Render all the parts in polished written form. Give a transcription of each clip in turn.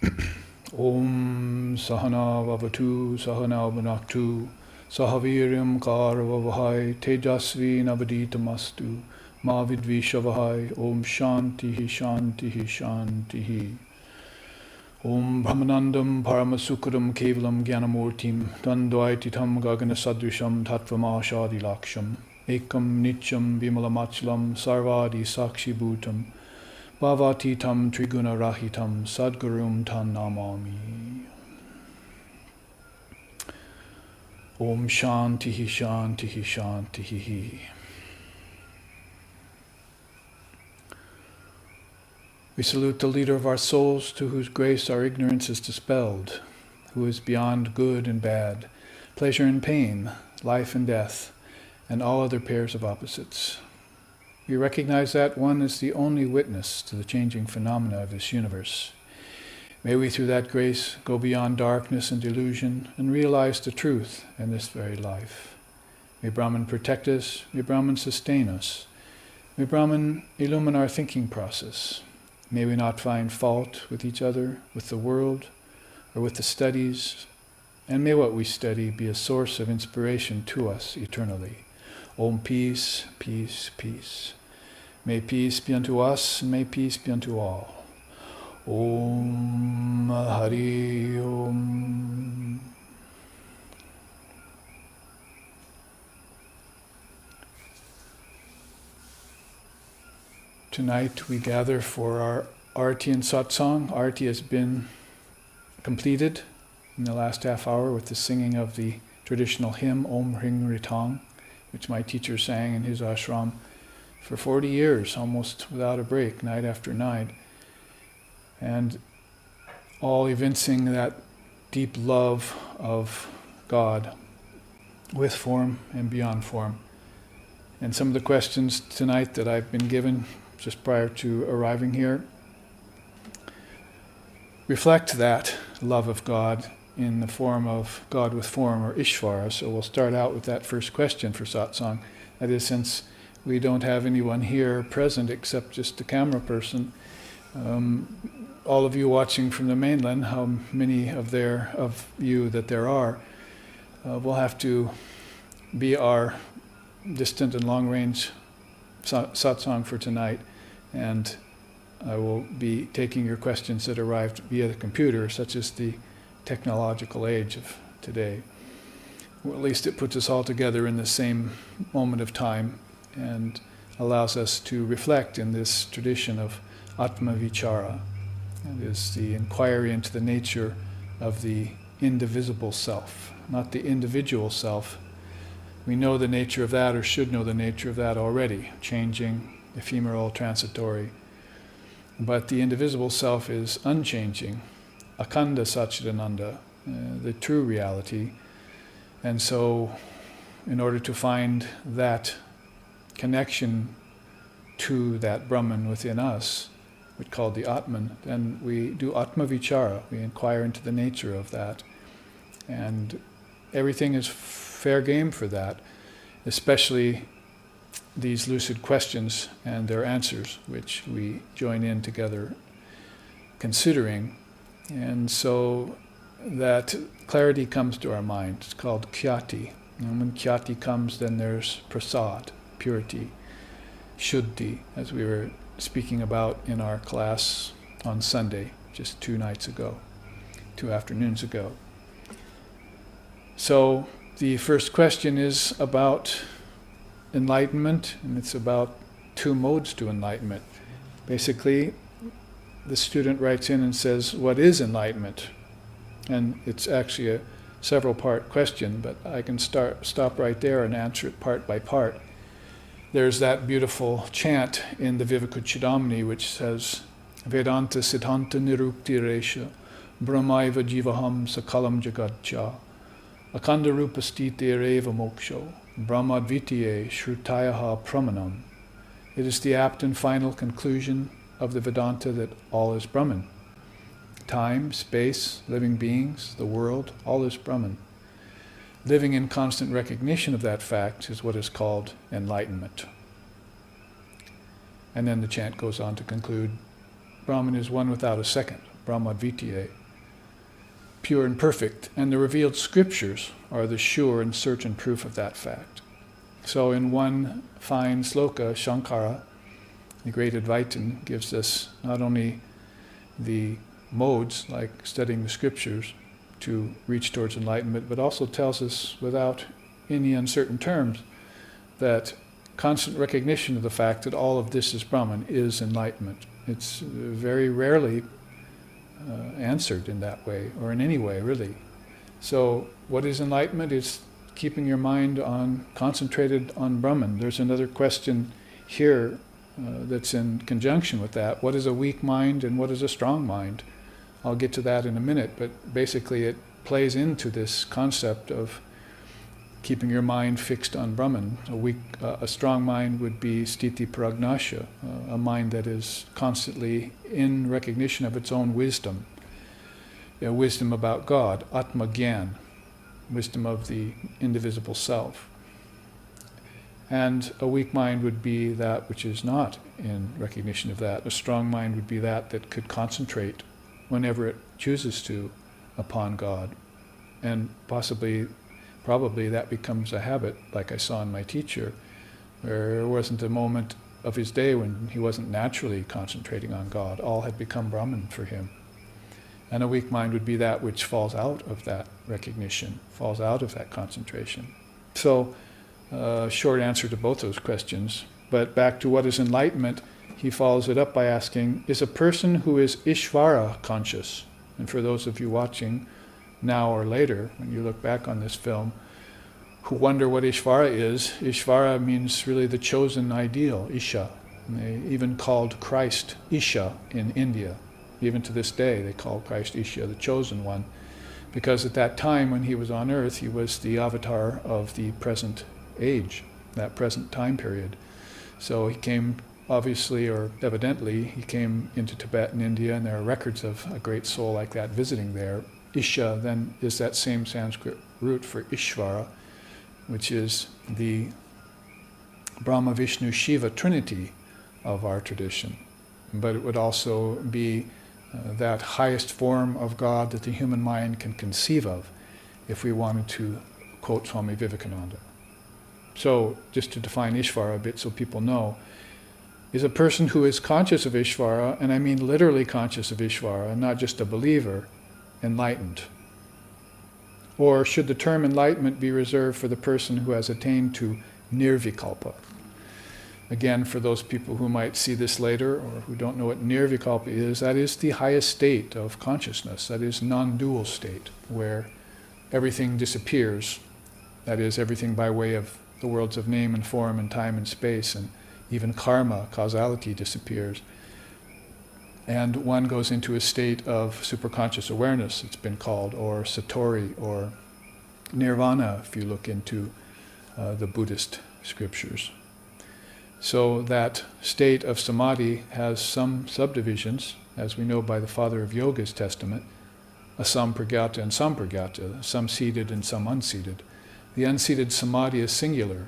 Om Sahana Vavatu Sahana Bhunaktu Sahaviryam Karavavahai Tejasvi Navaditamastu Ma Vidvishavahai Om Shantihi Shantihi Shantihi Om Brahmanandam Paramasukram Kevalam Gyanamurtim Dandvaititam Gagana Sadrisham Tattvamashadi Laksham Ekam Nityam Vimalamachalam Sarvadi Sakshi Bhutam Bhavatitam Triguna Rahitam Sadgurum Tan Namami. Om Shantihi Shantihi Shantihi. We salute the leader of our souls, to whose grace our ignorance is dispelled, who is beyond good and bad, pleasure and pain, life and death, and all other pairs of opposites. We recognize that one is the only witness to the changing phenomena of this universe. May we through that grace go beyond darkness and delusion and realize the truth in this very life. May Brahman protect us, may Brahman sustain us, may Brahman illumine our thinking process. May we not find fault with each other, with the world, or with the studies, and may what we study be a source of inspiration to us eternally. Om peace, peace, peace. May peace be unto us, and may peace be unto all. Om Hari Om. Tonight we gather for our Arati and Satsang. Arati has been completed in the last half hour with the singing of the traditional hymn Om Hring Ritang, which my teacher sang in his ashram for 40 years, almost without a break, night after night. And all evincing that deep love of God with form and beyond form. And some of the questions tonight that I've been given just prior to arriving here reflect that love of God in the form of God with form, or Ishvara. So we'll start out with that first question for satsang. That is, since we don't have anyone here present except just the camera person, all of you watching from the mainland, how many of you that there are, will have to be our distant and long-range satsang for tonight, and I will be taking your questions that arrived via the computer, such as the technological age of today. Or at least it puts us all together in the same moment of time and allows us to reflect in this tradition of Atma Vichara. That is the inquiry into the nature of the indivisible self, not the individual self. We know the nature of that, or should know the nature of that already, changing, ephemeral, transitory. But the indivisible self is unchanging, Akanda Satchidananda, the true reality. And so, in order to find that connection to that Brahman within us, which called the Atman, then we do Atma Vichara, we inquire into the nature of that. And everything is fair game for that, especially these lucid questions and their answers, which we join in together considering. And so that clarity comes to our mind. It's called Khyati. And when Khyati comes, then there's prasad, purity, shuddhi, as we were speaking about in our class on Sunday, just 2 afternoons ago. So the first question is about enlightenment, and it's about 2 modes to enlightenment. Basically, the student writes in and says, what is enlightenment? And it's actually a several-part question, but I can stop right there and answer it part by part. There's that beautiful chant in the Vivakuchidamani which says, Vedanta Siddhanta Nirukti Resha Brahmaiva Jivaham Sakalam Jagadcha Akanda Rupastite Reva Moksho Brahmadvitiye Shrutayaha Pramanam. It is the apt and final conclusion of the Vedanta that all is Brahman. Time, space, living beings, the world, all is Brahman. Living in constant recognition of that fact is what is called enlightenment. And then the chant goes on to conclude, Brahman is one without a second. Brahmadvitiye, pure and perfect, and the revealed scriptures are the sure and certain proof of that fact. So in one fine sloka, Shankara, the great Advaitin, gives us not only the modes, like studying the scriptures, to reach towards enlightenment, but also tells us without any uncertain terms that constant recognition of the fact that all of this is Brahman is enlightenment. It's very rarely answered in that way, or in any way, really. So what is enlightenment? It's keeping your mind concentrated on Brahman. There's another question here that's in conjunction with that. What is a weak mind and what is a strong mind? I'll get to that in a minute, but basically it plays into this concept of keeping your mind fixed on Brahman. A strong mind would be sthiti pragnasya, a mind that is constantly in recognition of its own wisdom, wisdom about God, atma gyan, wisdom of the indivisible self. And a weak mind would be that which is not in recognition of that. A strong mind would be that could concentrate whenever it chooses to upon God. And probably that becomes a habit, like I saw in my teacher, where there wasn't a moment of his day when he wasn't naturally concentrating on God. All had become Brahman for him. And a weak mind would be that which falls out of that recognition, falls out of that concentration. So, short answer to both those questions. But back to what is enlightenment, he follows it up by asking, is a person who is Ishvara conscious? And for those of you watching now or later, when you look back on this film, who wonder what Ishvara is, Ishvara means really the chosen ideal, Isha. And they even called Christ Isha in India. Even to this day, they call Christ Isha, the chosen one, because at that time when he was on earth, he was the avatar of the present age, that present time period. So he came, obviously or evidently, he came into Tibet and India, and there are records of a great soul like that visiting there. Isha then is that same Sanskrit root for Ishvara, which is the Brahma, Vishnu, Shiva trinity of our tradition. But it would also be that highest form of God that the human mind can conceive of, if we wanted to quote Swami Vivekananda. So, just to define Ishvara a bit so people know, is a person who is conscious of Ishvara, and I mean literally conscious of Ishvara, not just a believer, enlightened. Or should the term enlightenment be reserved for the person who has attained to nirvikalpa? Again, for those people who might see this later or who don't know what nirvikalpa is, that is the highest state of consciousness. That is non-dual state, where everything disappears. That is, everything by way of the worlds of name and form and time and space, and even karma, causality, disappears. And one goes into a state of superconscious awareness, it's been called, or satori, or nirvana, if you look into the Buddhist scriptures. So that state of samadhi has some subdivisions, as we know by the Father of Yoga's testament, a sampragyata and sampragyata, some seated and some unseated. The unseated samadhi is singular.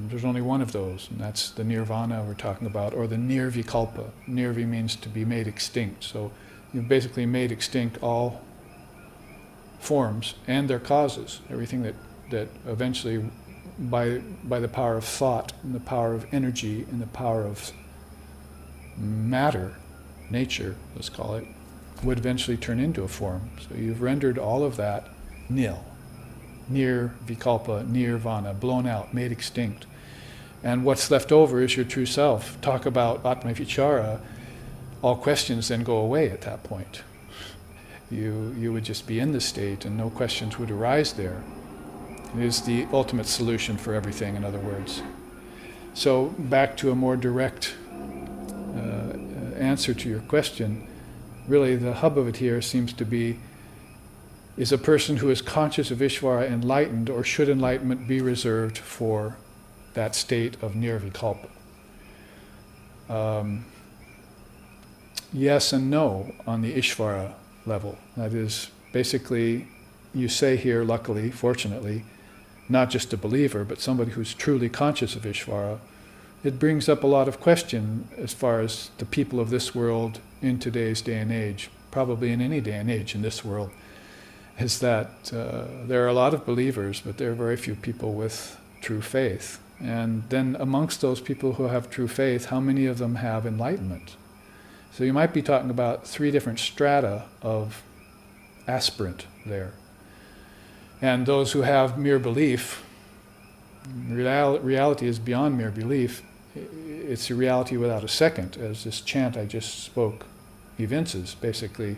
There's only one of those, and that's the nirvana we're talking about, or the nirvikalpa. Nirvi means to be made extinct. So you've basically made extinct all forms and their causes, everything that eventually, by the power of thought and the power of energy and the power of matter, nature, let's call it, would eventually turn into a form. So you've rendered all of that nil. Nirvikalpa, nirvana, blown out, made extinct. And what's left over is your true self. Talk about atma vichara, all questions then go away at that point. You would just be in the state and no questions would arise there. It is the ultimate solution for everything, in other words. So back to a more direct answer to your question, really the hub of it here seems to be, is a person who is conscious of Ishvara enlightened, or should enlightenment be reserved for that state of nirvikalpa? Yes and no on the Ishvara level. That is, basically, you say here, luckily, fortunately, not just a believer, but somebody who's truly conscious of Ishvara. It brings up a lot of question as far as the people of this world in today's day and age probably in any day and age in this world, is that there are a lot of believers, but there are very few people with true faith. And then amongst those people who have true faith, how many of them have enlightenment? So you might be talking about 3 different strata of aspirant there. And those who have mere belief, reality is beyond mere belief. It's a reality without a second, as this chant I just spoke evinces. Basically,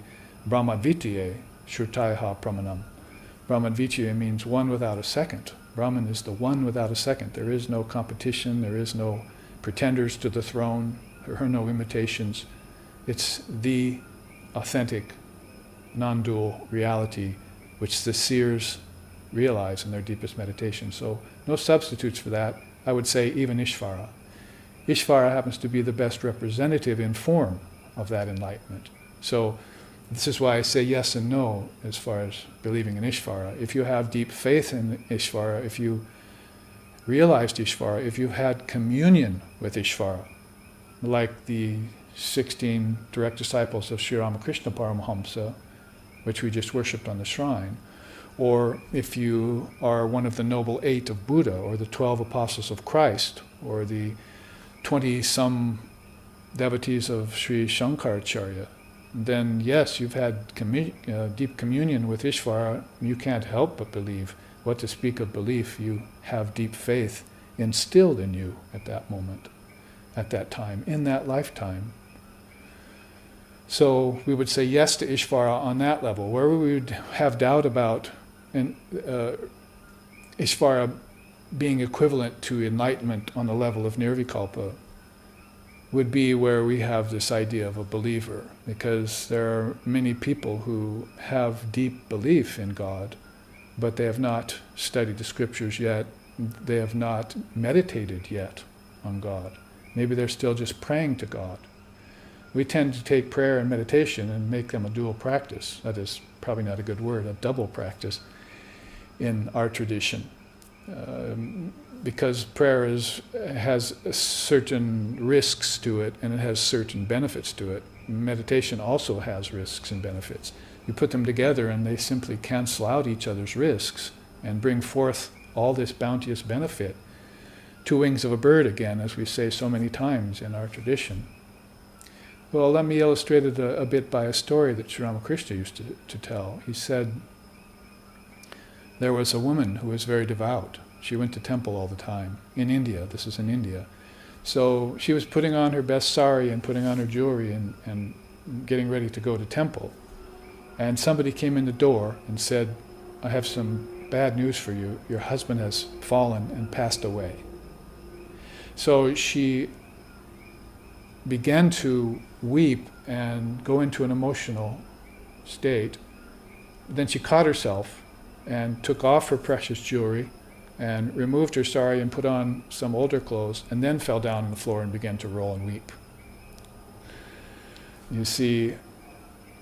Brahmadvitiye Shrutaiha Pramanam. Brahmadvitiye means one without a second. Brahman is the one without a second. There is no competition, there is no pretenders to the throne, there are no imitations. It's the authentic, non-dual reality which the seers realize in their deepest meditation. So no substitutes for that. I would say even Ishvara. Ishvara happens to be the best representative in form of that enlightenment. So this is why I say yes and no as far as believing in Ishvara. If you have deep faith in Ishvara, if you realized Ishvara, if you had communion with Ishvara, like the 16 direct disciples of Sri Ramakrishna Paramahamsa, which we just worshipped on the shrine, or if you are one of the Noble 8 of Buddha, or the 12 apostles of Christ, or the 20-some devotees of Sri Shankaracharya, then yes, you've had deep communion with Ishvara. You can't help but believe. What to speak of belief, you have deep faith instilled in you at that moment, at that time, in that lifetime. So we would say yes to Ishvara on that level. Where we would have doubt about Ishvara being equivalent to enlightenment on the level of Nirvikalpa would be where we have this idea of a believer, because there are many people who have deep belief in God, but they have not studied the scriptures yet, they have not meditated yet on God. Maybe they're still just praying to God. We tend to take prayer and meditation and make them a dual practice. That is probably not a good word, a double practice in our tradition. Because prayer has certain risks to it, and it has certain benefits to it. Meditation also has risks and benefits. You put them together and they simply cancel out each other's risks and bring forth all this bounteous benefit. 2 wings of a bird again, as we say so many times in our tradition. Well, let me illustrate it a bit by a story that Sri Ramakrishna used to tell. He said there was a woman who was very devout. She went to temple all the time, in India. This is in India. So she was putting on her best sari and putting on her jewelry and getting ready to go to temple. And somebody came in the door and said, "I have some bad news for you. Your husband has fallen and passed away." So she began to weep and go into an emotional state. Then she caught herself and took off her precious jewelry and removed her sari and put on some older clothes, and then fell down on the floor and began to roll and weep. You see,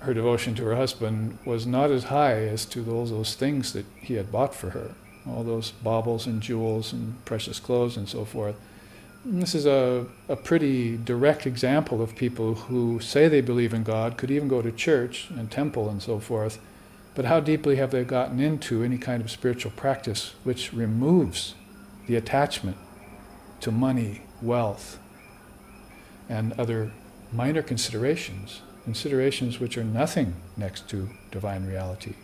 her devotion to her husband was not as high as to those things that he had bought for her, all those baubles and jewels and precious clothes and so forth. And this is a pretty direct example of people who say they believe in God, could even go to church and temple and so forth, but how deeply have they gotten into any kind of spiritual practice which removes the attachment to money, wealth, and other minor considerations which are nothing next to divine reality.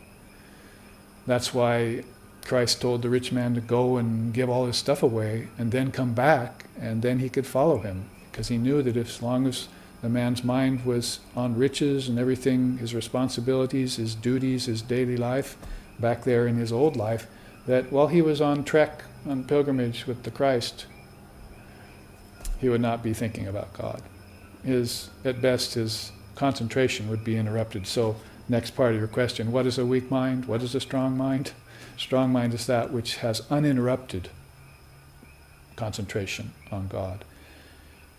That's why Christ told the rich man to go and give all his stuff away and then come back, and then he could follow him, because he knew that as long as the man's mind was on riches and everything, his responsibilities, his duties, his daily life, back there in his old life, that while he was on trek, on pilgrimage with the Christ, he would not be thinking about God. At best, his concentration would be interrupted. So, next part of your question, what is a weak mind? What is a strong mind? Strong mind is that which has uninterrupted concentration on God.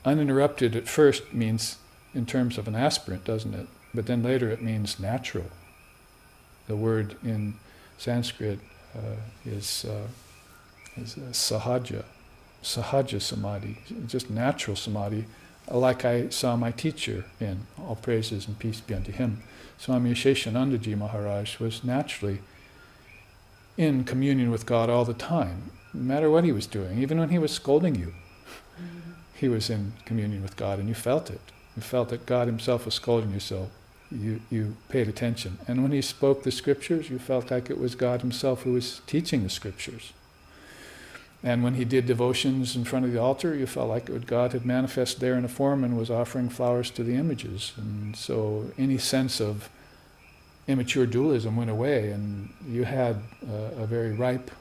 Uninterrupted at first means in terms of an aspirant, doesn't it? But then later it means natural. The word in Sanskrit is sahaja samadhi, just natural samadhi, like I saw my teacher in. All praises and peace be unto him. Swami Sheshanandaji Maharaj was naturally in communion with God all the time, no matter what he was doing. Even when he was scolding you, he was in communion with God, and you felt it. You felt that God himself was scolding you, so you paid attention. And when he spoke the scriptures, you felt like it was God himself who was teaching the scriptures. And when he did devotions in front of the altar, you felt like God had manifested there in a form and was offering flowers to the images. And so any sense of immature dualism went away, and you had a very ripe,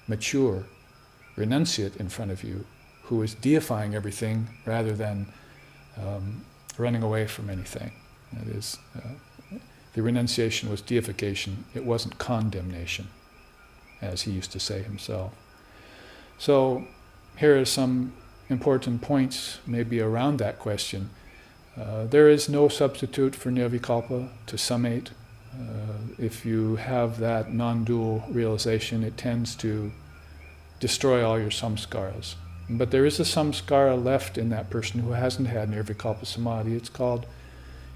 mature renunciate in front of you who was deifying everything rather than running away from anything. That is, the renunciation was deification. It wasn't condemnation, as he used to say himself. So here are some important points maybe around that question. There is no substitute for nirvikalpa to summate. If you have that non-dual realization, it tends to destroy all your samskaras. But there is a samskara left in that person who hasn't had nirvikalpa samadhi. It's called,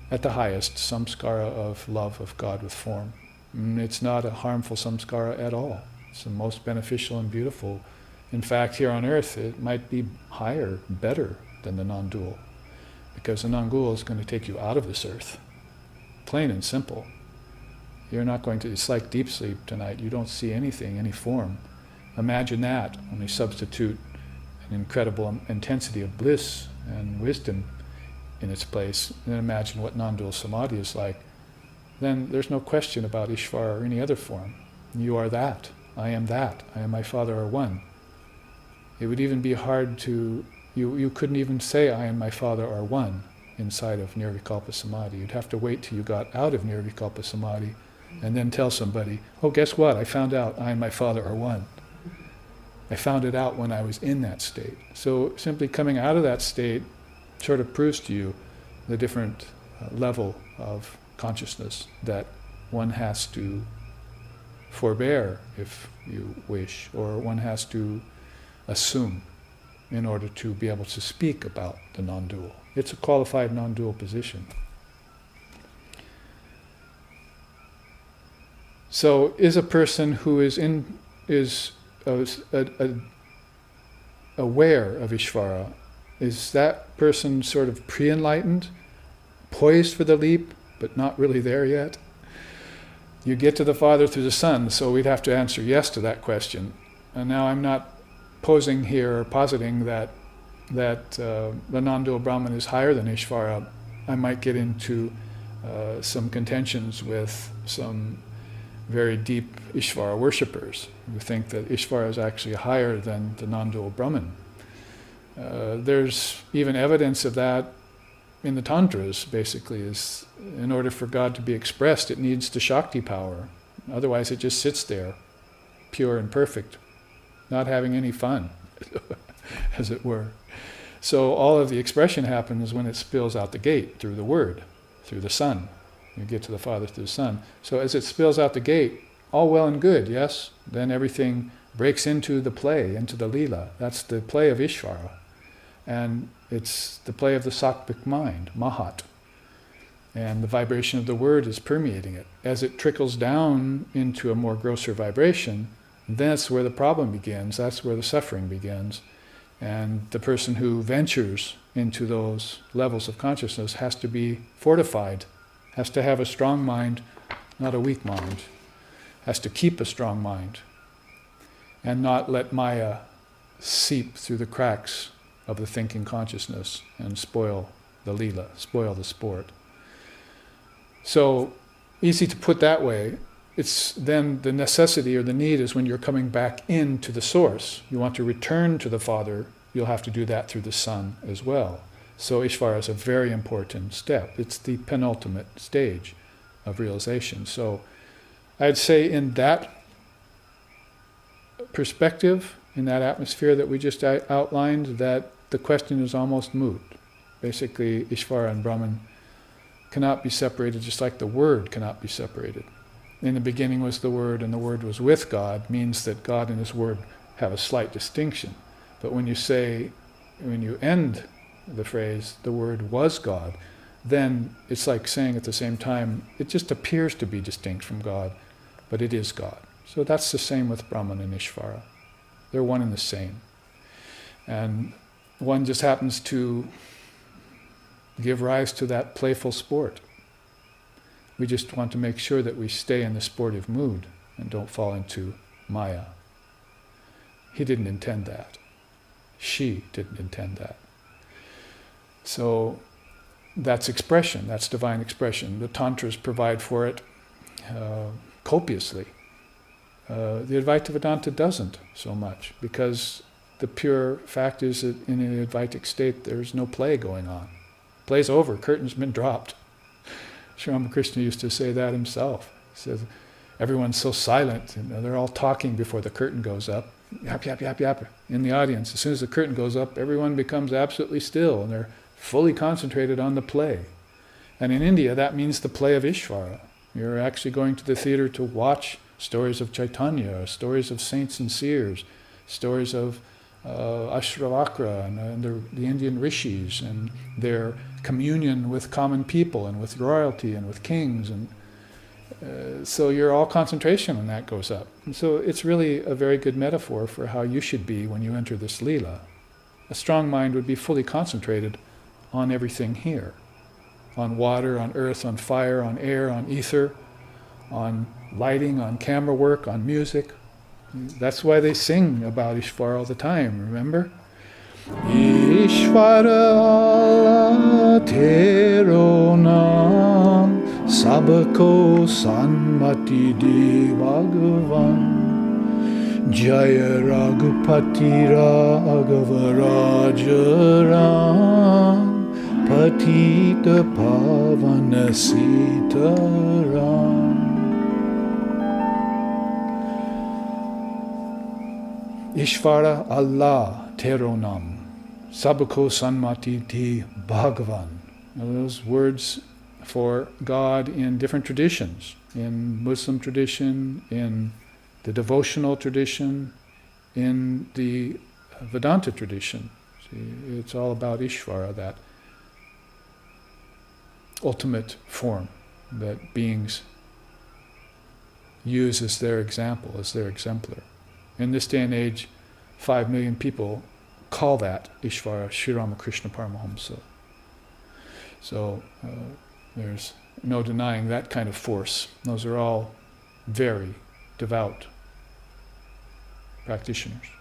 at the highest, samskara of love of God with form. It's not a harmful samskara at all. It's the most beneficial and beautiful. In fact, here on earth, it might be higher, better than the non-dual, because the non-dual is going to take you out of this earth. Plain and simple. You're not going to, it's like deep sleep tonight. You don't see anything, any form. Imagine that when we substitute an incredible intensity of bliss and wisdom in its place, and then imagine what non-dual samadhi is like. Then there's no question about Ishvara or any other form. You are that. I am that. I and my Father are one. It would even be hard to, you couldn't even say I and my Father are one inside of nirvikalpa samadhi. You'd have to wait till you got out of nirvikalpa samadhi and then tell somebody, oh, guess what? I found out I and my Father are one. I found it out when I was in that state. So simply coming out of that state sort of proves to you the different level of consciousness that one has to forbear, if you wish, or one has to assume in order to be able to speak about the non-dual. It's a qualified non-dual position. So is a person who is aware of Ishvara, is that person sort of pre-enlightened, poised for the leap, but not really there yet? You get to the Father through the Son, so we'd have to answer yes to that question. And now I'm not posing here or positing that the non-dual Brahman is higher than Ishvara. I might get into some contentions with some very deep Ishvara worshippers who think that Ishvara is actually higher than the non-dual Brahman. There's even evidence of that in the Tantras, basically, is in order for God to be expressed, it needs the Shakti power. Otherwise it just sits there, pure and perfect, not having any fun, as it were. So all of the expression happens when it spills out the gate through the Word, through the Son. You get to the Father through the Son. So as it spills out the gate, all well and good, yes? Then everything breaks into the play, into the lila. That's the play of Ishvara. And it's the play of the sattvic mind, mahat. And the vibration of the Word is permeating it. As it trickles down into a more grosser vibration, that's where the problem begins, that's where the suffering begins. And the person who ventures into those levels of consciousness has to be fortified, has to have a strong mind, not a weak mind, has to keep a strong mind, and not let Maya seep through the cracks of the thinking consciousness and spoil the lila, spoil the sport. So, easy to put that way. It's then the necessity or the need is when you're coming back into the source. You want to return to the Father, you'll have to do that through the Son as well. So Ishvara is a very important step. It's the penultimate stage of realization. So I'd say in that perspective, in that atmosphere that we just outlined, that the question is almost moot. Basically, Ishvara and Brahman cannot be separated, just like the Word cannot be separated. In the beginning was the Word, and the Word was with God, means that God and His Word have a slight distinction. But when you say, when you end the phrase, the word was God, then it's like saying at the same time, it just appears to be distinct from God, but it is God. So that's the same with Brahman and Ishvara. They're one and the same. And one just happens to give rise to that playful sport. We just want to make sure that we stay in the sportive mood and don't fall into Maya. He didn't intend that. She didn't intend that. So that's expression, that's divine expression. The Tantras provide for it copiously. The Advaita Vedanta doesn't so much, because the pure fact is that in an Advaitic state there's no play going on. Play's over, curtain's been dropped. Sri Ramakrishna used to say that himself. He says, everyone's so silent, they're all talking before the curtain goes up. Yap, yap, yap, yap. In the audience, as soon as the curtain goes up, everyone becomes absolutely still, and they're fully concentrated on the play. And in India, that means the play of Ishvara. You're actually going to the theater to watch stories of Chaitanya, stories of saints and seers, stories of Ashravakra and the Indian rishis, and their communion with common people and with royalty and with kings. And so your all concentration on that goes up. And so it's really a very good metaphor for how you should be when you enter this Leela. A strong mind would be fully concentrated on everything here. On water, on earth, on fire, on air, on ether, on lighting, on camera work, on music. That's why they sing about Ishvara all the time, remember? Ishvara tero nam sabako sanmati de Bhagavan Jaya Raghupati Raghava Patita Pavana Sitaram. Ishvara Allah Teronam Sabako Sanmati Ti Bhagavan. Now, those words for God in different traditions, in Muslim tradition, in the devotional tradition, in the Vedanta tradition. See, it's all about Ishvara, that ultimate form that beings use as their example, as their exemplar. In this day and age, 5 million people call that Ishvara Sri Ramakrishna Paramahamsa. So there's no denying that kind of force. Those are all very devout practitioners.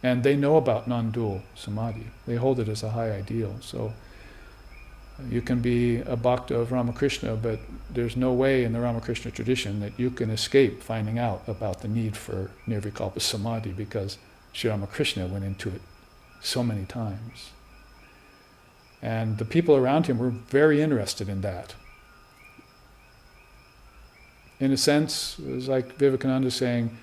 And they know about non-dual samadhi. They hold it as a high ideal. So you can be a bhakta of Ramakrishna, but there's no way in the Ramakrishna tradition that you can escape finding out about the need for nirvikalpa samadhi, because Sri Ramakrishna went into it so many times. And the people around him were very interested in that. In a sense, it was like Vivekananda saying,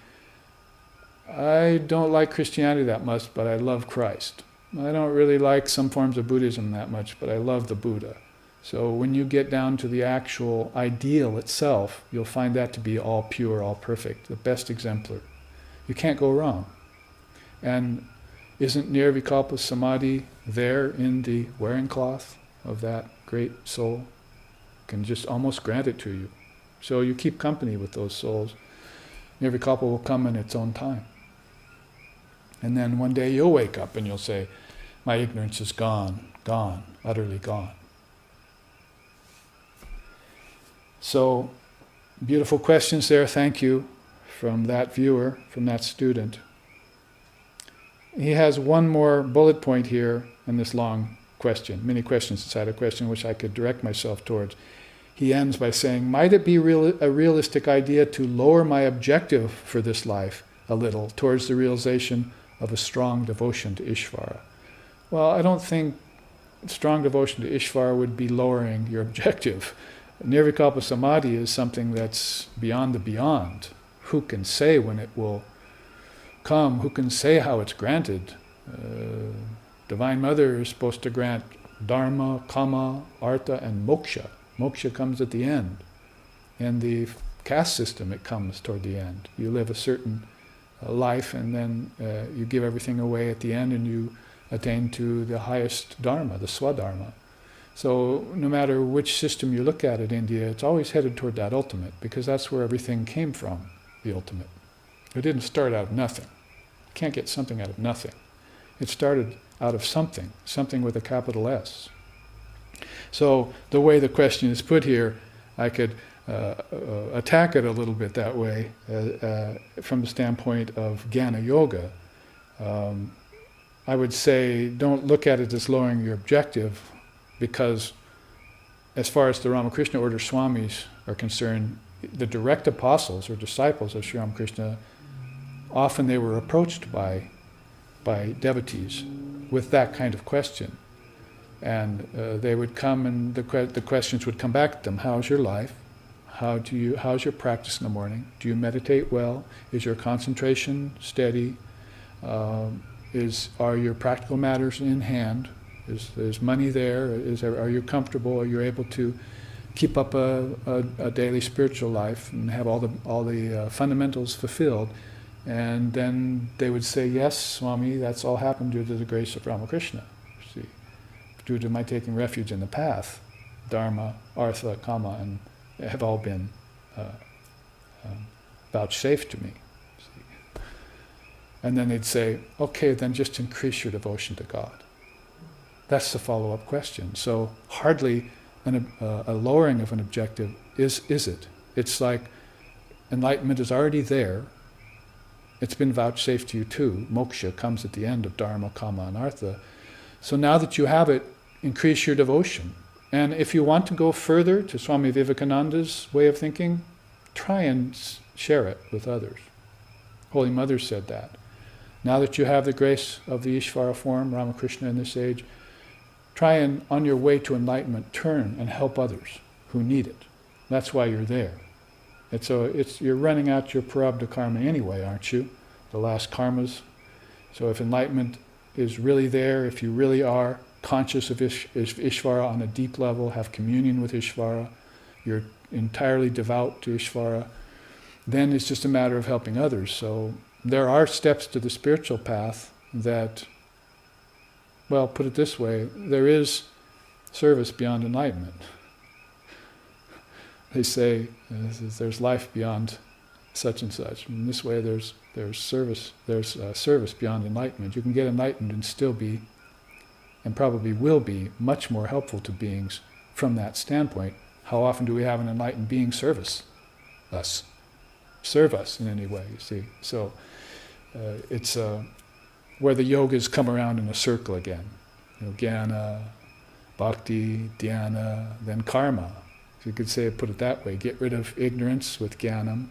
I don't like Christianity that much, but I love Christ. I don't really like some forms of Buddhism that much, but I love the Buddha. So when you get down to the actual ideal itself, you'll find that to be all pure, all perfect, the best exemplar. You can't go wrong. And isn't nirvikalpa samadhi there in the wearing cloth of that great soul? Can just almost grant it to you. So you keep company with those souls. Nirvikalpa will come in its own time. And then one day you'll wake up and you'll say, my ignorance is gone, gone, utterly gone. So, beautiful questions there, thank you, from that viewer, from that student. He has one more bullet point here in this long question, many questions inside a question which I could direct myself towards. He ends by saying, might it be a realistic idea to lower my objective for this life a little towards the realization of a strong devotion to Ishvara? Well, I don't think strong devotion to Ishvara would be lowering your objective. Nirvikalpa samadhi is something that's beyond the beyond. Who can say when it will come? Who can say how it's granted? Divine Mother is supposed to grant dharma, kama, artha, and moksha. Moksha comes at the end. In the caste system, it comes toward the end. You live a certain life, and then you give everything away at the end, and you attain to the highest dharma, the swadharma. So no matter which system you look at in India, it's always headed toward that ultimate, because that's where everything came from, the ultimate. It didn't start out of nothing. You can't get something out of nothing. It started out of something, something with a capital S. So the way the question is put here, I could attack it a little bit that way, from the standpoint of Jnana Yoga. I would say don't look at it as lowering your objective, because as far as the Ramakrishna order Swamis are concerned, the direct apostles or disciples of Sri Ramakrishna, often they were approached by devotees with that kind of question. And they would come and the questions would come back to them. How's your life? How's your practice in the morning? Do you meditate well? Is your concentration steady? Are your practical matters in hand? Is money there? Are you comfortable? Are you able to keep up a daily spiritual life and have all the fundamentals fulfilled? And then they would say, yes, Swami, that's all happened due to the grace of Ramakrishna. See, due to my taking refuge in the path, Dharma, Artha, Kama, and have all been vouchsafed to me. See. And then they'd say, okay, then just increase your devotion to God. That's the follow-up question. So hardly a lowering of an objective is it. It's like enlightenment is already there. It's been vouchsafed to you too. Moksha comes at the end of Dharma, Kama, and Artha. So now that you have it, increase your devotion. And if you want to go further to Swami Vivekananda's way of thinking, try and share it with others. Holy Mother said that. Now that you have the grace of the Ishvara form, Ramakrishna in this age, try and, on your way to enlightenment, turn and help others who need it. That's why you're there. You're running out your prarabdha karma anyway, aren't you? The last karmas. So if enlightenment is really there, if you really are conscious of Ishvara on a deep level, have communion with Ishvara, you're entirely devout to Ishvara, then it's just a matter of helping others. So there are steps to the spiritual path that, well, put it this way, there is service beyond enlightenment. They say there's life beyond such and such. In this way, there's service beyond enlightenment. You can get enlightened and still be, and probably will be, much more helpful to beings from that standpoint. How often do we have an enlightened being serve us in any way? You see, so it's where the yogas come around in a circle again. Jnana, bhakti, dhyana, then karma. So you could say, put it that way, get rid of ignorance with jnanam,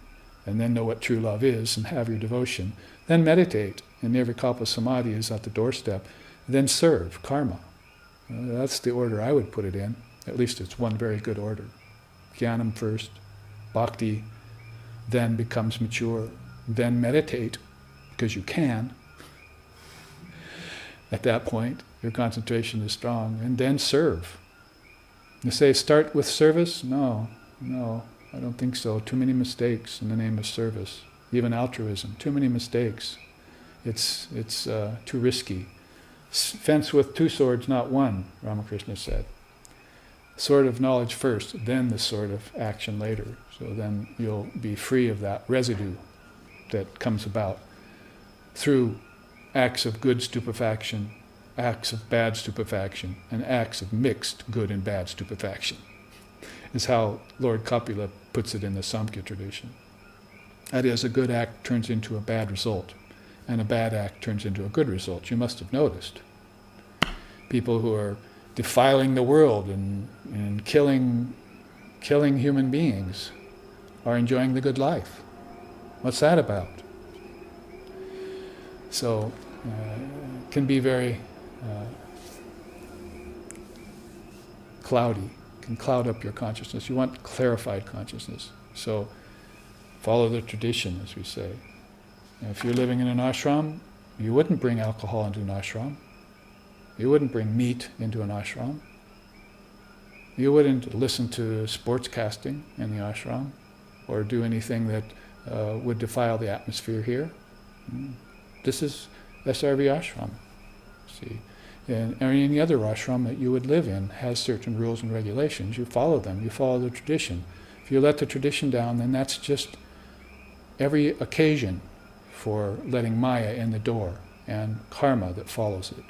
and then know what true love is, and have your devotion. Then meditate, and nirvikalpa samadhi is at the doorstep. Then serve, karma. That's the order I would put it in. At least it's one very good order. Jnanam first, bhakti, then becomes mature. Then meditate, because you can. At that point, your concentration is strong. And then serve. You say, start with service? No, I don't think so. Too many mistakes in the name of service. Even altruism, too many mistakes. It's too risky. Fence with two swords, not one, Ramakrishna said. Sword of knowledge first, then the sword of action later. So then you'll be free of that residue that comes about through acts of good stupefaction, acts of bad stupefaction, and acts of mixed good and bad stupefaction, is how Lord Kapila puts it in the Samkhya tradition. That is, a good act turns into a bad result, and a bad act turns into a good result. You must have noticed. People who are defiling the world and killing human beings are enjoying the good life. What's that about? So, it can be very cloudy, can cloud up your consciousness. You want clarified consciousness. So follow the tradition, as we say. And if you're living in an ashram, you wouldn't bring alcohol into an ashram. You wouldn't bring meat into an ashram. You wouldn't listen to sportscasting in the ashram or do anything that would defile the atmosphere here. This is SRV ashram. See, and or any other ashram that you would live in has certain rules and regulations. You follow them. You follow the tradition. If you let the tradition down, then that's just every occasion for letting Maya in the door and karma that follows it.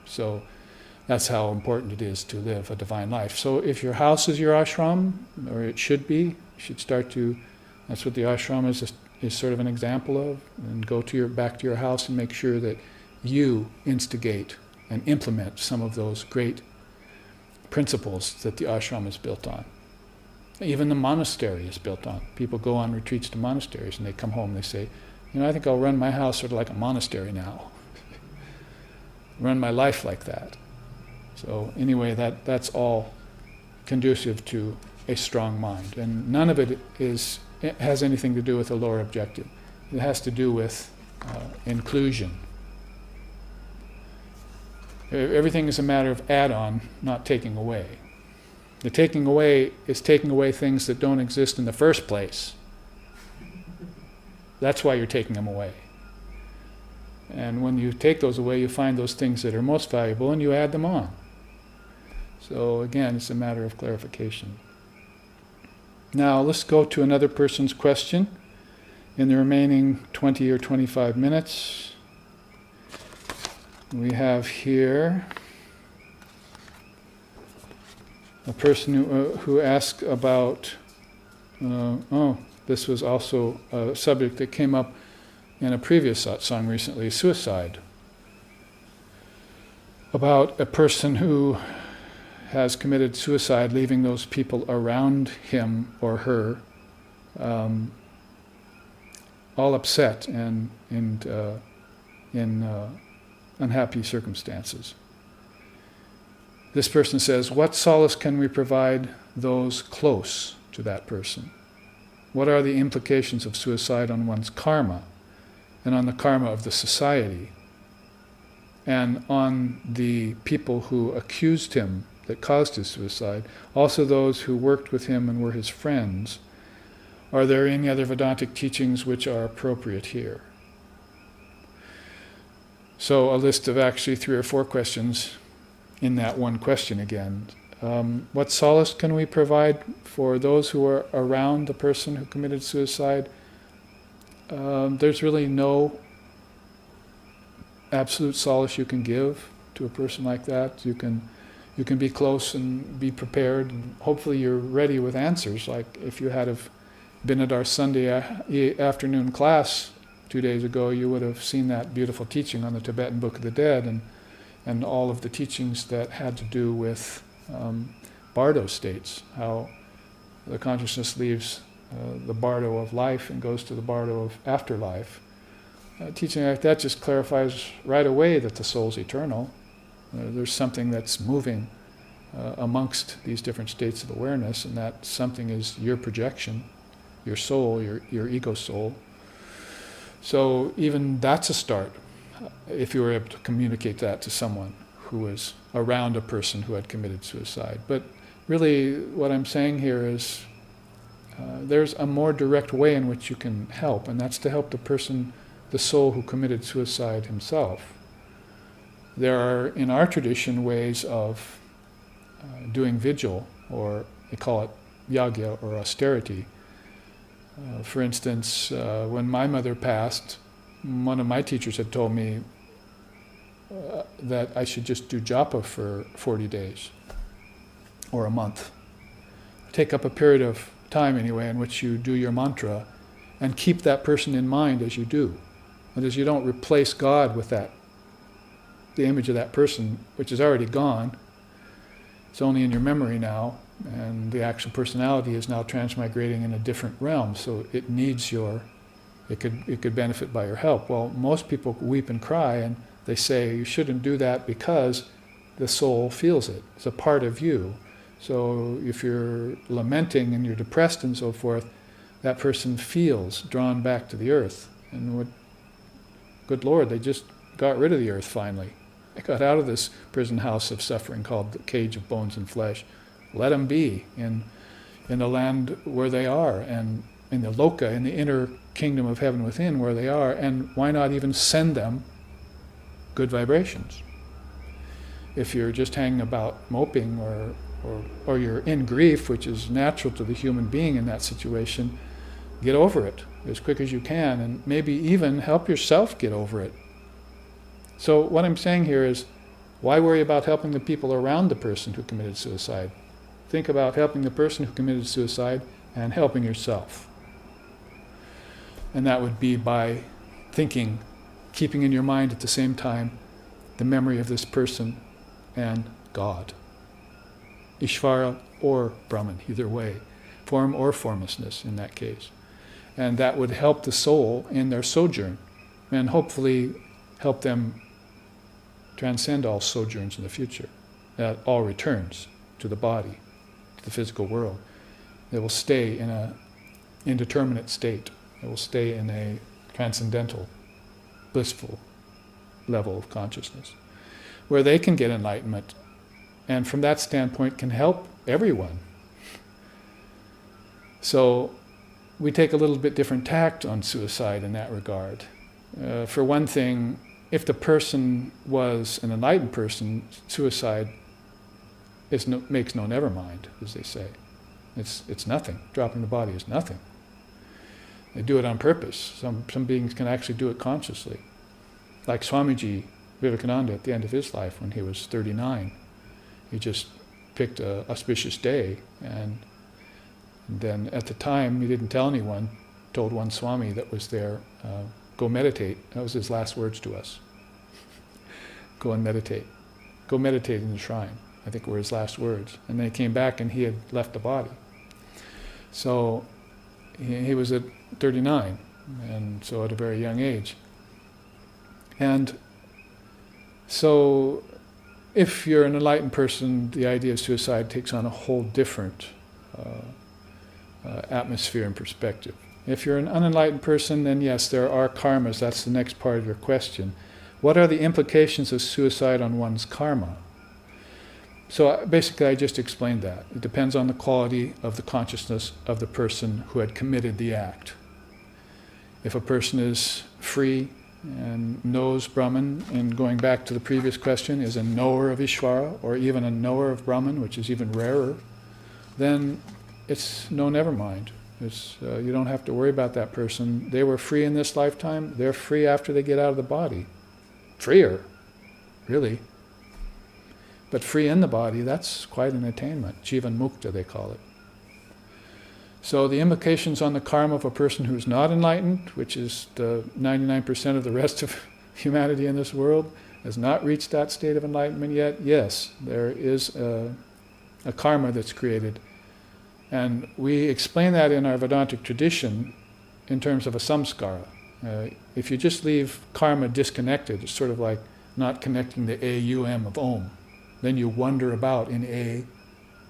So that's how important it is to live a divine life. So if your house is your ashram, or it should be, you should start to, that's what the ashram is sort of an example of, and go to back to your house and make sure that you instigate and implement some of those great principles that the ashram is built on. Even the monastery is built on. People go on retreats to monasteries and they come home and they say, I think I'll run my house sort of like a monastery now. Run my life like that. So anyway, that's all conducive to a strong mind. And none of it has anything to do with a lower objective. It has to do with inclusion. Everything is a matter of add-on, not taking away. The taking away is taking away things that don't exist in the first place. That's why you're taking them away. And when you take those away, you find those things that are most valuable and you add them on. So again, it's a matter of clarification. Now let's go to another person's question in the remaining 20 or 25 minutes. We have here a person who asked about, this was also a subject that came up in a previous satsang recently, suicide. About a person who has committed suicide, leaving those people around him or her all upset and in unhappy circumstances. This person says, what solace can we provide those close to that person? What are the implications of suicide on one's karma and on the karma of the society and on the people who accused him that caused his suicide, also those who worked with him and were his friends? Are there any other Vedantic teachings which are appropriate here? So a list of actually 3 or 4 questions in that one question again. What solace can we provide for those who are around the person who committed suicide? There's really no absolute solace you can give to a person like that. You can be close and be prepared, and hopefully you're ready with answers. Like if you had have been at our Sunday afternoon class 2 days ago, you would have seen that beautiful teaching on the Tibetan Book of the Dead and all of the teachings that had to do with bardo states, how the consciousness leaves the bardo of life and goes to the bardo of afterlife. Teaching like that just clarifies right away that the soul's eternal. There's something that's moving amongst these different states of awareness, and that something is your projection, your soul, your ego soul. So even that's a start, if you were able to communicate that to someone who was around a person who had committed suicide. But really what I'm saying here is there's a more direct way in which you can help, and that's to help the person, the soul who committed suicide himself. There are, in our tradition, ways of doing vigil, or they call it yagya or austerity. For instance, when my mother passed, one of my teachers had told me that I should just do japa for 40 days or a month. Take up a period of time anyway in which you do your mantra and keep that person in mind as you do. That is, you don't replace God with that, the image of that person, which is already gone. It's only in your memory now, and the actual personality is now transmigrating in a different realm, so it needs it could benefit by your help. Well, most people weep and cry, and they say you shouldn't do that because the soul feels it. It's a part of you. So if you're lamenting and you're depressed and so forth, that person feels drawn back to the earth. And good Lord, they just got rid of the earth finally. They got out of this prison house of suffering called the cage of bones and flesh. Let them be in the land where they are, and in the loka, in the inner kingdom of heaven within where they are, and why not even send them good vibrations? If you're just hanging about moping or you're in grief, which is natural to the human being in that situation, get over it as quick as you can, and maybe even help yourself get over it. So what I'm saying here is, why worry about helping the people around the person who committed suicide? Think about helping the person who committed suicide and helping yourself. And that would be by thinking, keeping in your mind at the same time the memory of this person and God. Ishvara or Brahman, either way. Form or formlessness in that case. And that would help the soul in their sojourn, and hopefully help them transcend all sojourns in the future, all returns to the body, to the physical world. They will stay in an indeterminate state. They will stay in a transcendental, blissful level of consciousness, where they can get enlightenment, and from that standpoint can help everyone. So we take a little bit different tact on suicide in that regard. For one thing, if the person was an enlightened person, suicide makes no never mind, as they say. It's nothing. Dropping the body is nothing. They do it on purpose. Some beings can actually do it consciously. Like Swamiji Vivekananda at the end of his life when he was 39. He just picked an auspicious day, and then at the time he didn't tell anyone, told one Swami that was there, go meditate. That was his last words to us. Go and meditate. Go meditate in the shrine, I think were his last words. And then he came back and he had left the body. So he was at 39, and so at a very young age. And so if you're an enlightened person, the idea of suicide takes on a whole different atmosphere and perspective. If you're an unenlightened person, then yes, there are karmas. That's the next part of your question. What are the implications of suicide on one's karma? So basically I just explained that. It depends on the quality of the consciousness of the person who had committed the act. If a person is free and knows Brahman, and going back to the previous question, is a knower of Ishvara, or even a knower of Brahman, which is even rarer, then it's no never mind. You don't have to worry about that person. They were free in this lifetime, they're free after they get out of the body. Freer, really. But free in the body, that's quite an attainment. Jivan Mukta, they call it. So the implications on the karma of a person who's not enlightened, which is the 99% of the rest of humanity in this world, has not reached that state of enlightenment yet, yes, there is a karma that's created. And we explain that in our Vedantic tradition in terms of a samskara. If you just leave karma disconnected, it's sort of like not connecting the A-U-M of Om. Then you wander about in A,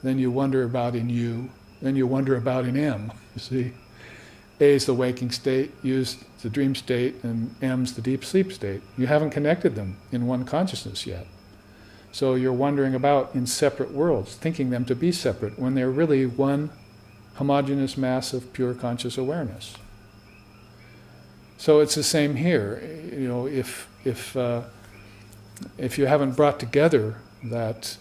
then you wander about in U, then you wonder about in M, you see. A is the waking state, U is the dream state, and M is the deep sleep state. You haven't connected them in one consciousness yet. So you're wandering about in separate worlds, thinking them to be separate, when they're really one homogeneous mass of pure conscious awareness. So it's the same here. You know, if you haven't brought together that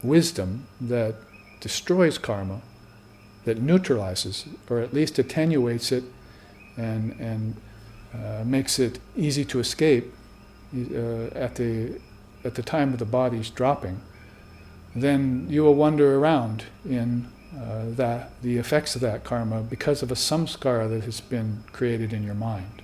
wisdom that destroys karma, that neutralizes, or at least attenuates it, and makes it easy to escape at the time of the body's dropping, then you will wander around in the effects of that karma because of a samskara that has been created in your mind.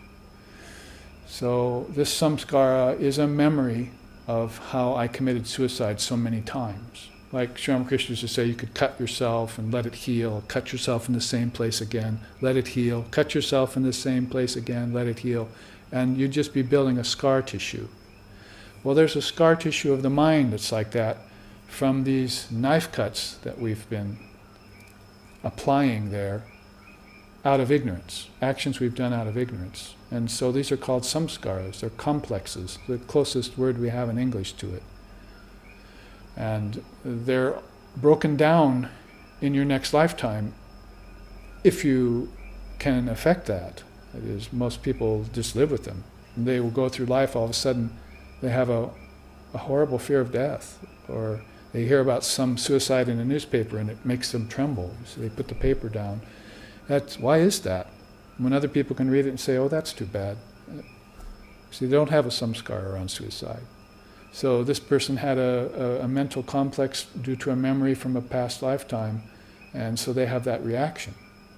So this samskara is a memory of how I committed suicide so many times. Like Sri Ramakrishna used to say, you could cut yourself and let it heal, cut yourself in the same place again, let it heal, cut yourself in the same place again, let it heal, and you'd just be building a scar tissue. Well, there's a scar tissue of the mind that's like that from these knife cuts that we've been applying there out of ignorance, actions we've done out of ignorance. And so these are called samskaras, they're complexes, the closest word we have in English to it. And they're broken down in your next lifetime if you can affect that. That is, most people just live with them. They will go through life, all of a sudden they have a horrible fear of death, or they hear about some suicide in a newspaper and it makes them tremble. So they put the paper down. Why is that? When other people can read it and say, oh, that's too bad. See, they don't have a samskara around suicide. So this person had a mental complex due to a memory from a past lifetime, and so they have that reaction.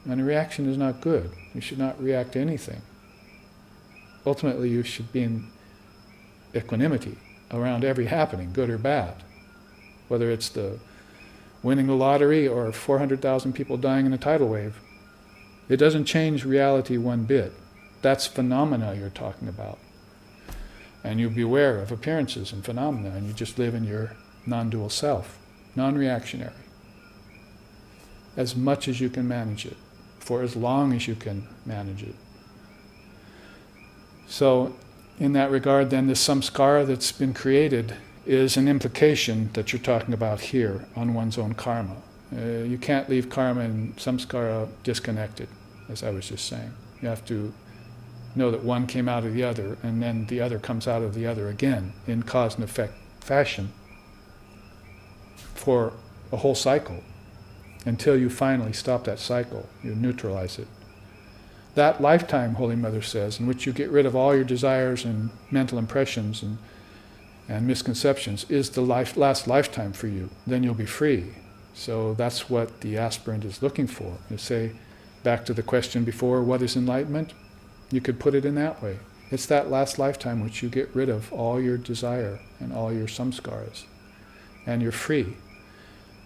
And a reaction is not good. You should not react to anything. Ultimately, you should be in equanimity around every happening, good or bad. Whether it's the winning the lottery or 400,000 people dying in a tidal wave. It doesn't change reality one bit. That's phenomena you're talking about. And you beware of appearances and phenomena, and you just live in your non-dual self, non-reactionary. As much as you can manage it, for as long as you can manage it. So, in that regard, then, this samskara that's been created is an implication that you're talking about here on one's own karma. You can't leave karma and samskara disconnected, as I was just saying. You have to know that one came out of the other, and then the other comes out of the other again in cause and effect fashion for a whole cycle until you finally stop that cycle, you neutralize it. That lifetime, Holy Mother says, in which you get rid of all your desires and mental impressions and misconceptions, is the last lifetime for you. Then you'll be free. So that's what the aspirant is looking for. You say, back to the question before, what is enlightenment? You could put it in that way. It's that last lifetime which you get rid of all your desire and all your samskaras, and you're free.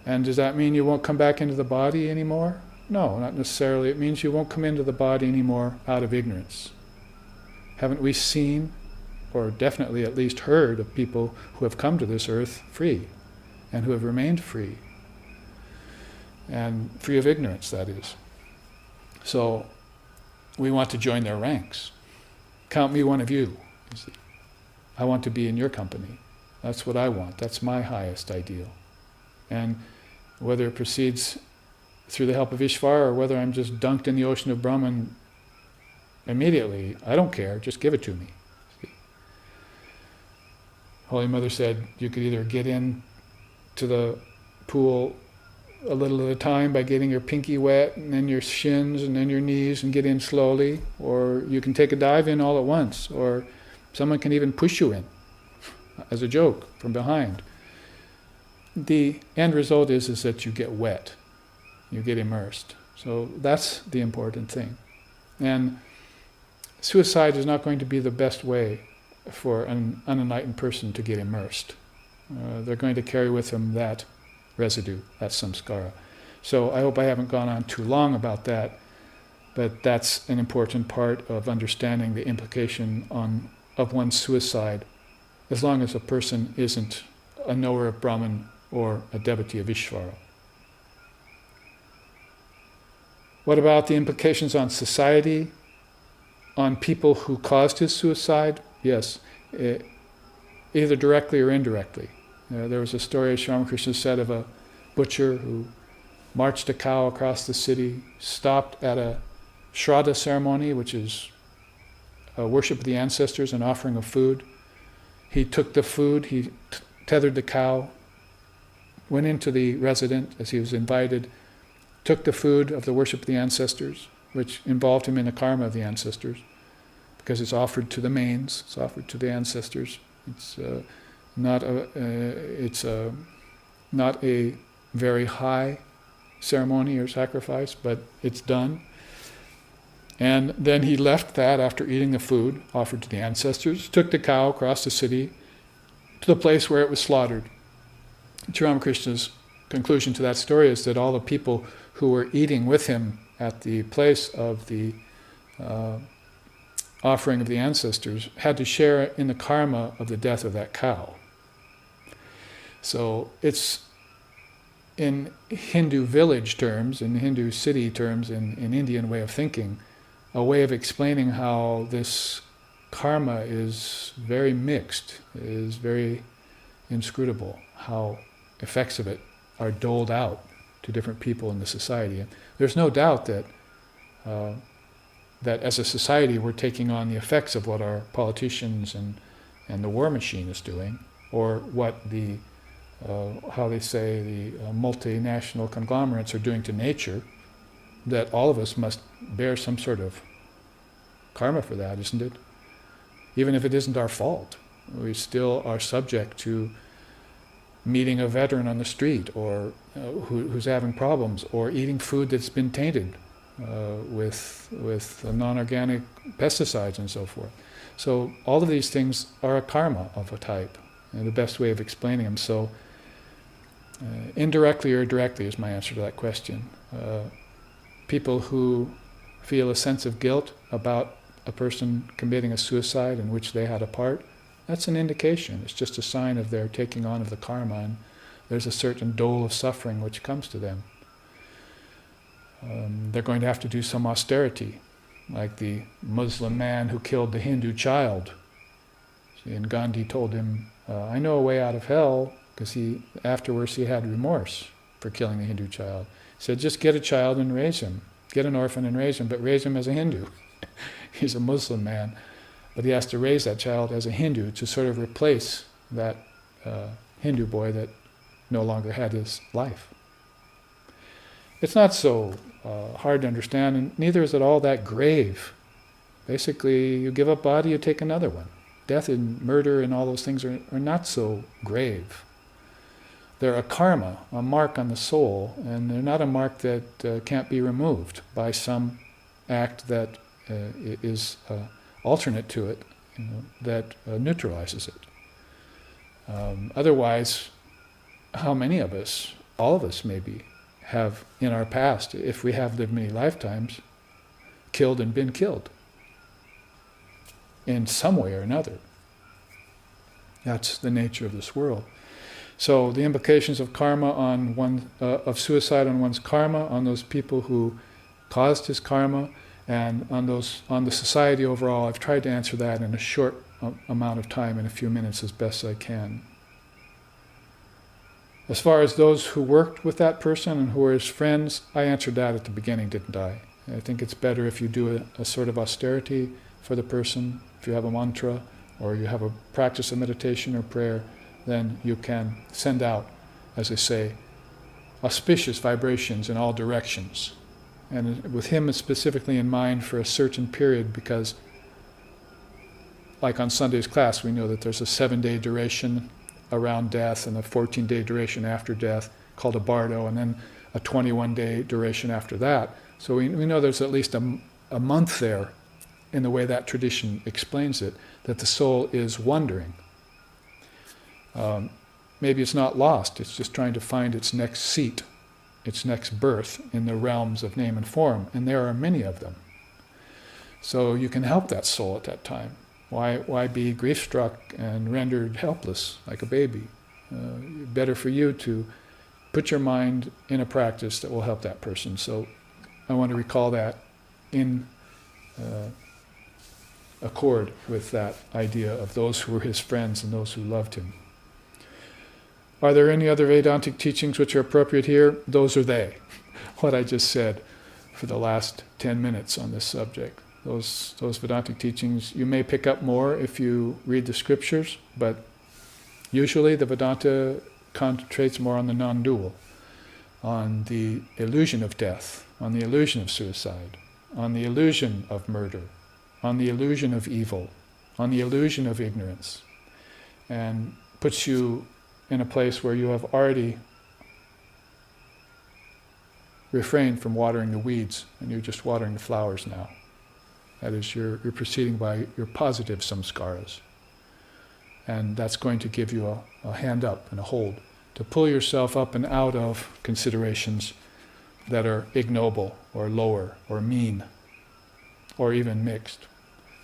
And does that mean you won't come back into the body anymore? No, not necessarily. It means you won't come into the body anymore out of ignorance. Haven't we seen, or definitely at least heard, of people who have come to this earth free, and who have remained free, and free of ignorance, that is. So, we want to join their ranks. Count me one of you. You see. I want to be in your company. That's what I want. That's my highest ideal. And whether it proceeds through the help of Ishvara or whether I'm just dunked in the ocean of Brahman immediately, I don't care. Just give it to me. See. Holy Mother said you could either get in to the pool a little at a time by getting your pinky wet, and then your shins, and then your knees, and get in slowly, or you can take a dive in all at once, or someone can even push you in as a joke from behind. The end result is that you get wet, you get immersed. So that's the important thing. And suicide is not going to be the best way for an unenlightened person to get immersed. They're going to carry with them that residue, that samskara. So I hope I haven't gone on too long about that, but that's an important part of understanding the implication of one's suicide, as long as a person isn't a knower of Brahman or a devotee of Ishvara. What about the implications on society, on people who caused his suicide? Yes, either directly or indirectly. There was a story, as Sri Ramakrishna said, of a butcher who marched a cow across the city, stopped at a Shraddha ceremony, which is a worship of the ancestors, an offering of food. He took the food, he tethered the cow, went into the resident as he was invited, took the food of the worship of the ancestors, which involved him in the karma of the ancestors, because it's offered to the mains, it's offered to the ancestors. It's not a very high ceremony or sacrifice, but it's done. And then he left that after eating the food offered to the ancestors, took the cow across the city to the place where it was slaughtered. Sri Ramakrishna's conclusion to that story is that all the people who were eating with him at the place of the offering of the ancestors had to share in the karma of the death of that cow. So it's, in Hindu village terms, in Hindu city terms, in Indian way of thinking, a way of explaining how this karma is very mixed, is very inscrutable, how effects of it are doled out to different people in the society. And there's no doubt that that as a society we're taking on the effects of what our politicians and the war machine is doing, or what the, how they say, the multinational conglomerates are doing to nature, that all of us must bear some sort of karma for that, isn't it? Even if it isn't our fault, we still are subject to meeting a veteran on the street, or who's having problems, or eating food that's been tainted with non-organic pesticides and so forth. So all of these things are a karma of a type, and the best way of explaining them. So indirectly or directly is my answer to that question. People who feel a sense of guilt about a person committing a suicide in which they had a part, that's an indication. It's just a sign of their taking on of the karma, and there's a certain dole of suffering which comes to them. They're going to have to do some austerity, like the Muslim man who killed the Hindu child. See, and Gandhi told him, I know a way out of hell, because afterwards he had remorse for killing the Hindu child. He said, just get a child and raise him. Get an orphan and raise him, but raise him as a Hindu. He's a Muslim man, but he has to raise that child as a Hindu to sort of replace that Hindu boy that no longer had his life. It's not so hard to understand, and neither is it all that grave. Basically, you give up body, you take another one. Death and murder and all those things are not so grave. They're a karma, a mark on the soul, and they're not a mark that can't be removed by some act that is alternate to it, that neutralizes it. Otherwise, how many of us, all of us maybe, have in our past, if we have lived many lifetimes, killed and been killed in some way or another. That's the nature of this world. So the implications of karma on of suicide on one's karma, on those people who caused his karma, and on the society overall, I've tried to answer that in a short amount of time, in a few minutes, as best I can. As far as those who worked with that person and who were his friends, I answered that at the beginning, didn't I? I think it's better if you do a sort of austerity for the person. If you have a mantra, or you have a practice of meditation or prayer, then you can send out, as I say, auspicious vibrations in all directions. And with him specifically in mind for a certain period, because like on Sunday's class, we know that there's a 7-day duration around death and a 14-day duration after death called a bardo, and then a 21-day duration after that. So we know there's at least a month there, in the way that tradition explains it, that the soul is wandering. Maybe it's not lost, it's just trying to find its next seat, its next birth in the realms of name and form, and there are many of them. So you can help that soul at that time. Why be grief-struck and rendered helpless like a baby? Better for you to put your mind in a practice that will help that person. So I want to recall that in accord with that idea of those who were his friends and those who loved him. Are there any other Vedantic teachings which are appropriate here? Those are they. What I just said for the last 10 minutes on this subject. Those Vedantic teachings, you may pick up more if you read the scriptures, but usually the Vedanta concentrates more on the non-dual, on the illusion of death, on the illusion of suicide, on the illusion of murder, on the illusion of evil, on the illusion of ignorance, and puts you in a place where you have already refrained from watering the weeds, and you're just watering the flowers now. That is, you're proceeding by your positive samskaras. And that's going to give you a hand up and a hold to pull yourself up and out of considerations that are ignoble or lower or mean or even mixed,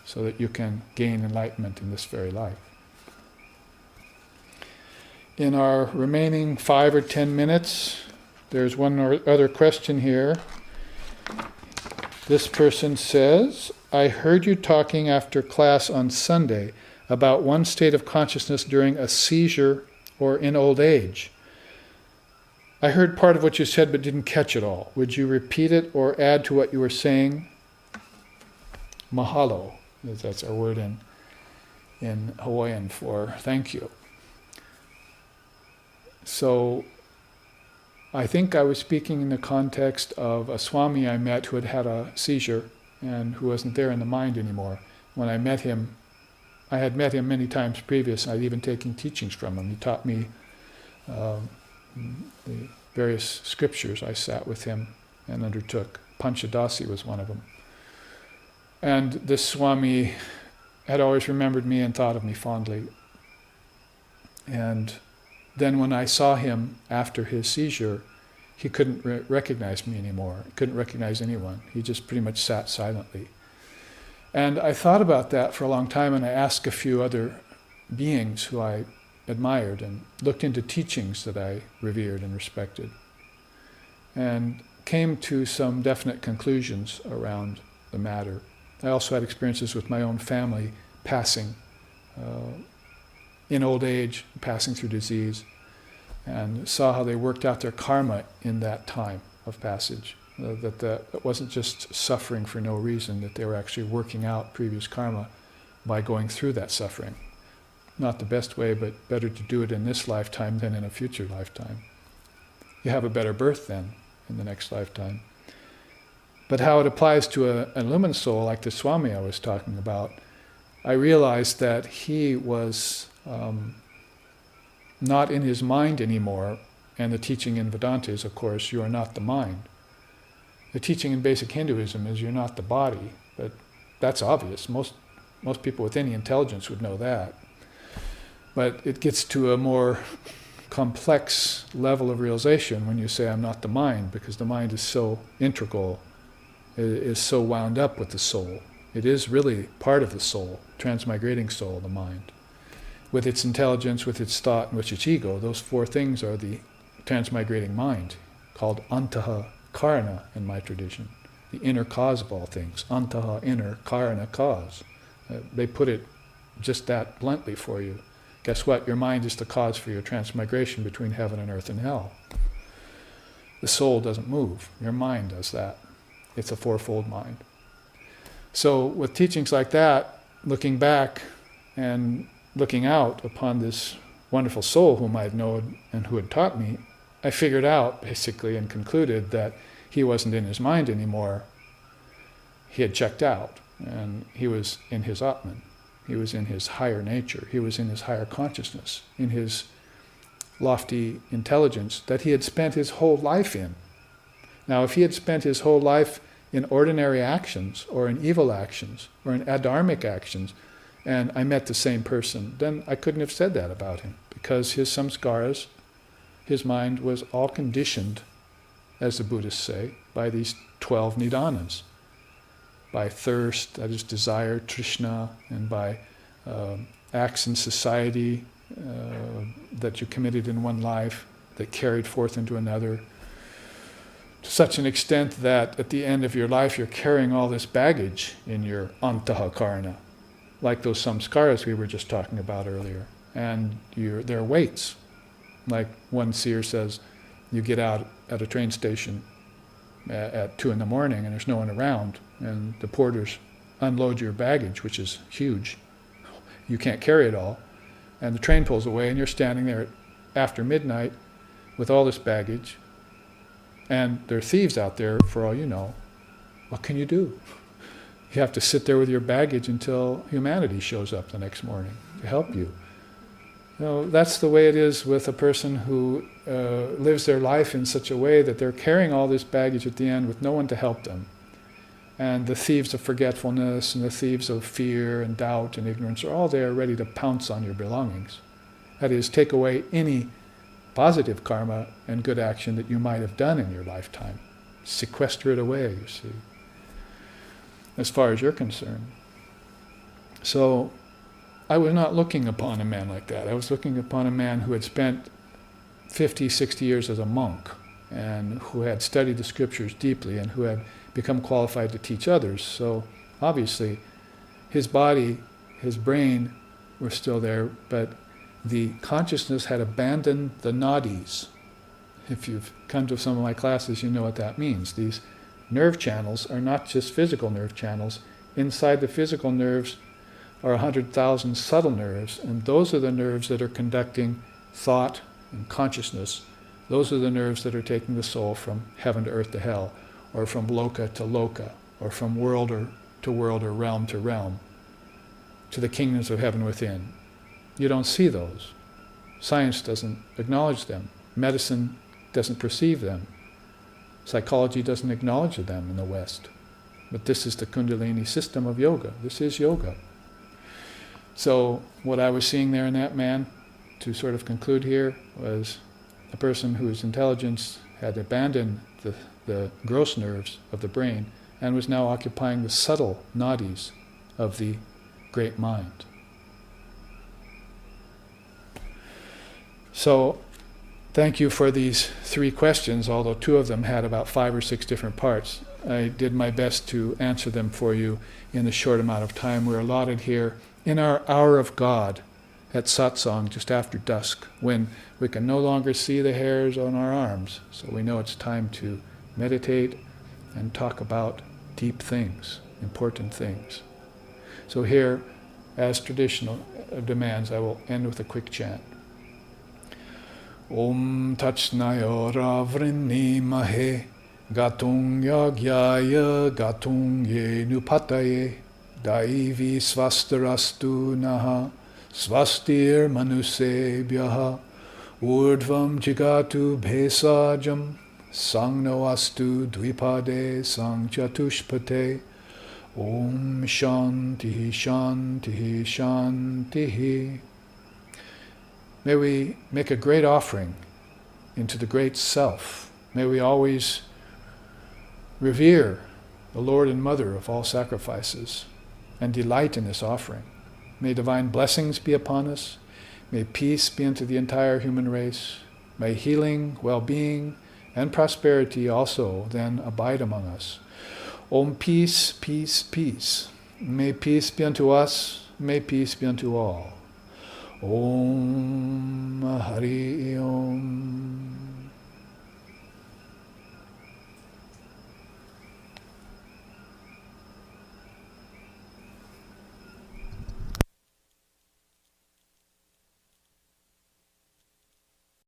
so that you can gain enlightenment in this very life. In our remaining 5 or 10 minutes, there's one other question here. This person says, I heard you talking after class on Sunday about one state of consciousness during a seizure or in old age. I heard part of what you said but didn't catch it all. Would you repeat it or add to what you were saying? mahalo. That's our word in Hawaiian for thank you. So I think I was speaking in the context of a Swami I met who had had a seizure and who wasn't there in the mind anymore. When I met him, I had met him many times previous. I'd even taken teachings from him. He taught me the various scriptures. I sat with him and undertook. Panchadasi was one of them. And this Swami had always remembered me and thought of me fondly. And then when I saw him after his seizure, he couldn't recognize me anymore. He couldn't recognize anyone. He just pretty much sat silently. And I thought about that for a long time, and I asked a few other beings who I admired and looked into teachings that I revered and respected, and came to some definite conclusions around the matter. I also had experiences with my own family passing in old age, passing through disease, and saw how they worked out their karma in that time of passage. That it wasn't just suffering for no reason, that they were actually working out previous karma by going through that suffering. Not the best way, but better to do it in this lifetime than in a future lifetime. You have a better birth then, in the next lifetime. But how it applies to an illumined soul like the Swami I was talking about, I realized that he was not in his mind anymore, and the teaching in Vedanta is, of course, you are not the mind. The teaching in basic Hinduism is you're not the body, but that's obvious. Most people with any intelligence would know that. But it gets to a more complex level of realization when you say I'm not the mind, because the mind is so integral, it is so wound up with the soul. It is really part of the soul, transmigrating soul, the mind. With its intelligence, with its thought, and with its ego, those four things are the transmigrating mind, called antaha karana in my tradition, the inner cause of all things. Antaha, inner, karana, cause. They put it just that bluntly for you. Guess what? Your mind is the cause for your transmigration between heaven and earth and hell. The soul doesn't move. Your mind does that. It's a fourfold mind. So with teachings like that, looking back and looking out upon this wonderful soul whom I had known and who had taught me, I figured out, basically, and concluded that he wasn't in his mind anymore. He had checked out, and he was in his Atman. He was in his higher nature. He was in his higher consciousness, in his lofty intelligence that he had spent his whole life in. Now, if he had spent his whole life in ordinary actions, or in evil actions, or in adharmic actions, and I met the same person, then I couldn't have said that about him, because his samskaras, his mind was all conditioned, as the Buddhists say, by these 12 nidanas, by thirst, that is desire, trishna, and by acts in society that you committed in one life that carried forth into another, to such an extent that at the end of your life you're carrying all this baggage in your antaha karana, like those samskaras we were just talking about earlier, and they're weights. Like one seer says, you get out at a train station at 2 a.m. and there's no one around, and the porters unload your baggage, which is huge. You can't carry it all, and the train pulls away, and you're standing there after midnight with all this baggage, and there are thieves out there, for all you know. What can you do? You have to sit there with your baggage until humanity shows up the next morning to help you. That's the way it is with a person who lives their life in such a way that they're carrying all this baggage at the end with no one to help them. And the thieves of forgetfulness and the thieves of fear and doubt and ignorance are all there ready to pounce on your belongings. That is, take away any positive karma and good action that you might have done in your lifetime. Sequester it away, you see, as far as you're concerned. So I was not looking upon a man like that. I was looking upon a man who had spent 50, 60 years as a monk, and who had studied the scriptures deeply, and who had become qualified to teach others. So obviously his body, his brain were still there, but the consciousness had abandoned the nadis. If you've come to some of my classes, you know what that means. These nerve channels are not just physical nerve channels. inside the physical nerves are 100,000 subtle nerves, and those are the nerves that are conducting thought and consciousness. Those are the nerves that are taking the soul from heaven to earth to hell, or from loka to loka, or from world to world, or realm to realm, to the kingdoms of heaven within. You don't see those. Science doesn't acknowledge them. Medicine doesn't perceive them. Psychology doesn't acknowledge them in the West. But this is the Kundalini system of yoga. This is yoga. So what I was seeing there in that man, to sort of conclude here, was a person whose intelligence had abandoned the gross nerves of the brain and was now occupying the subtle nadis of the great mind. So, thank you for these 3 questions, although 2 of them had about 5 or 6 different parts. I did my best to answer them for you in the short amount of time we're allotted here in our hour of God at Satsang just after dusk, when we can no longer see the hairs on our arms. So we know it's time to meditate and talk about deep things, important things. So here, as traditional demands, I will end with a quick chant. Om Tachnaya Ravrini Mahe Gatung Yagyaya Gatung Ye Nupataye Daivi Svastarastu Naha Svastir Manusebhyaha Urdvam Jigatu Bhesajam Sangno Astu Dvipade Sangchatushpate Om Shantihi Shantihi Shantihi. May we make a great offering into the great self. May we always revere the Lord and Mother of all sacrifices and delight in this offering. May divine blessings be upon us. May peace be unto the entire human race. May healing, well-being, and prosperity also then abide among us. Om peace, peace, peace. May peace be unto us. May peace be unto all. Om Hari Om.